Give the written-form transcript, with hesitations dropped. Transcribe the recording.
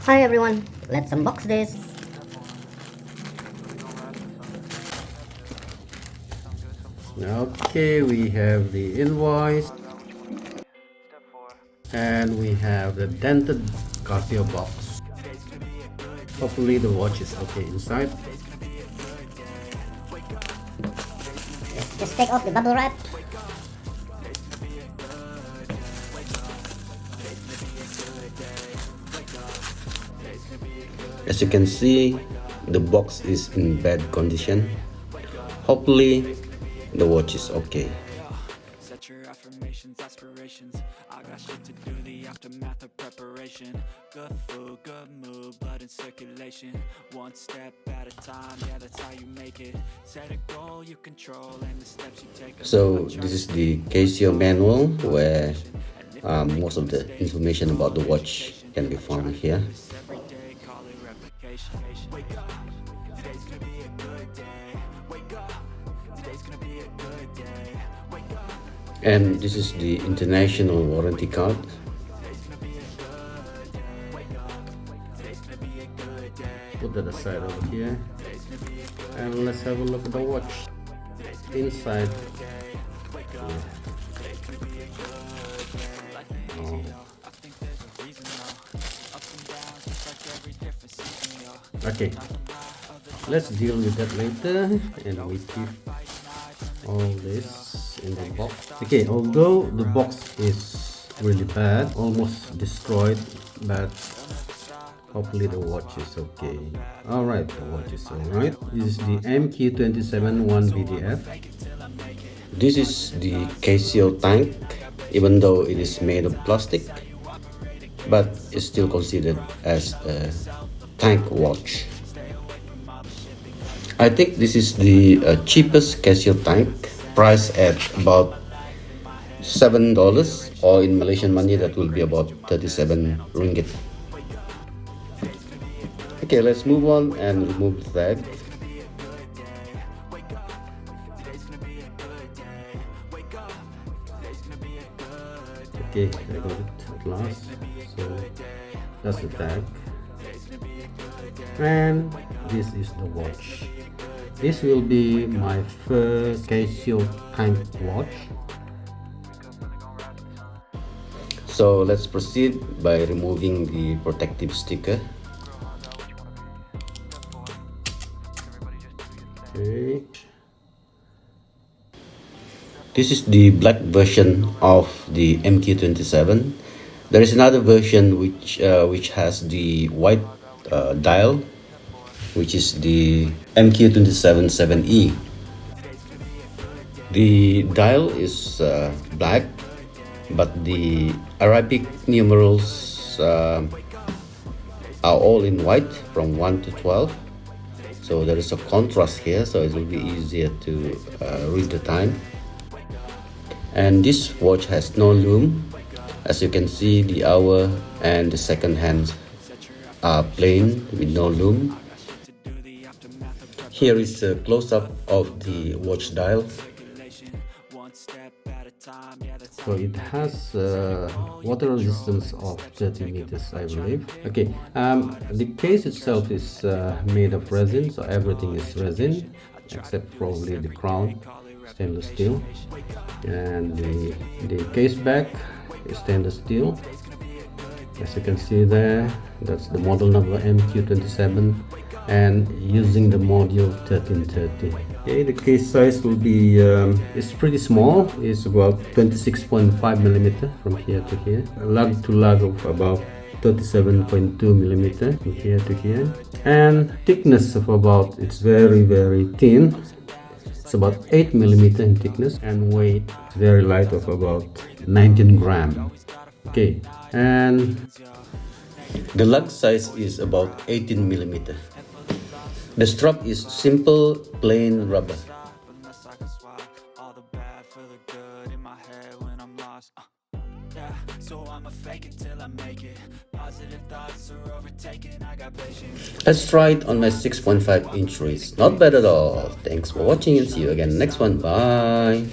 Hi everyone, let's unbox this. Okay, we have the invoice and we have the dented Casio box. Hopefully the watch is okay inside. Just take off the bubble wrap. As you can see, the box is in bad condition. Hopefully the watch is okay. Set your affirmations, aspirations. I got shit to do, the aftermath of preparation. Good food, good mood, blood in circulation. One step at a time, yeah, that's how you make it. Set a goal you control and the steps you take. So this is the Casio manual where most of the information about the watch can be found here. Wake up, today's gonna be a good day. Wake up, today's gonna be a good day. Wake up. And this is the international warranty card. Put that aside over here and let's have a look at the watch inside. Oh. Okay, let's deal with that later, and we keep all this in the box. Okay, although the box is really bad, almost destroyed, but hopefully the watch is okay. All right, the watch is all right. This is the MQ-27-1B. This is the Casio Tank, even though it is made of plastic, but it's still considered as a tank watch. I think this is the cheapest Casio tank, priced at about $7, or in Malaysian money that will be about 37 ringgit. Okay, let's move on and remove the tag. Okay, I got it at last. So that's the tag. And this is the watch. This will be my first Casio Tank Watch. So let's proceed by removing the protective sticker. Okay. This is the black version of the MQ-27. There is another version which has the white dial, which is the MQ-27-7E. The dial is black, but the Arabic numerals are all in white from 1 to 12. So there is a contrast here, so it will be easier to read the time. And this watch has no lume. As you can see, the hour and the second hands are plain with no lume. Here is a close-up of the watch dial. So it has water resistance of 30 meters, I believe. Okay, the case itself is made of resin, so everything is resin except probably the crown, stainless steel, and the case back is stainless steel. As you can see there, that's the model number MQ-27, and using the module 1330. Okay, the case size will be it's pretty small. It's about 26.5 millimeter from here to here, a lug to lug of about 37.2 millimeter from here to here, and thickness of about, it's very thin. It's about 8 millimeter in thickness, and weight very light of about 19 gram. Okay, and the lug size is about 18 millimeter. The strap is simple plain rubber. Let's try it on my 6.5 inch wrist. Not bad at all. Thanks for watching and see you again next one. Bye.